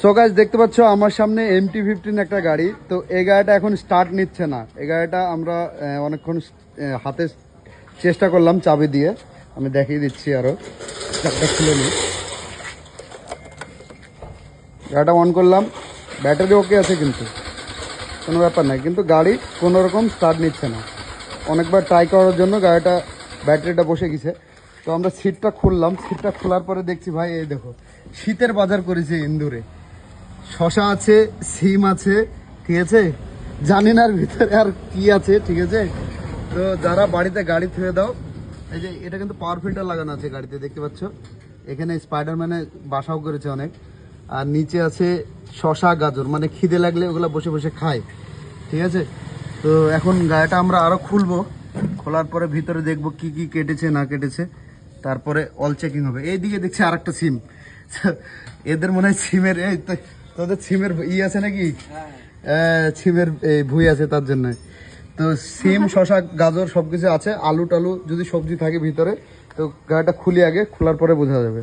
So guys দেখতে পাচ্ছ আমার সামনে MT-15 একটা গাড়ি। তো এই গাড়িটা এখন স্টার্ট নিচ্ছে না। এই গাড়িটা আমরা অনেকক্ষণ হাতে চেষ্টা করলাম চাবি দিয়ে। আমি দেখিয়ে দিচ্ছি, আরো চাবটা খুলে নিই। গাড়িটা অন করলাম, ব্যাটারি ওকে আছে, কিন্তু কোনো ব্যাপার নাই, কিন্তু গাড়ি কোনো রকম স্টার্ট নিচ্ছে না। অনেকবার ট্রাই করার জন্য গাড়িটা ব্যাটারিটা বসে গেছে। তো আমরা সিটটা খুললাম, সিটটা খোলার পরে দেখছি ভাই এই দেখো শীতের বাজার করেছে ইন্দুরে। শশা আছে, সিম আছে, ঠিক আছে, জানি না আর ভিতরে আর কি আছে, ঠিক আছে। তো যারা বাড়িতে গাড়ি থুয়ে দাও, এই যে এটা কিন্তু পাওয়ার ফিল্টার লাগানো আছে গাড়িতে, দেখতে পাচ্ছ। এখানে স্পাইডারম্যানে বাসাও করেছে অনেক। আর নিচে আছে শশা, গাজর, মানে খিদে লাগলে ওগুলো বসে বসে খায়, ঠিক আছে। তো এখন গাড়িটা আমরা আরো খুলবো, খোলার পরে ভিতরে দেখবো কি কি কেটেছে না কেটেছে, তারপরে অল চেকিং হবে। এইদিকে দেখছি আর একটা সিম, এদের মনে হয় সিমের এই তোদের সিমের আছে নাকি, সিমের ভুই আছে তার জন্য। তো সিম, শশা, গাজর সবকিছু আছে, আলু টালু যদি সবজি থাকে ভিতরে। তো গাড়িটা খুলি আগে, খোলার পরে বোঝা যাবে।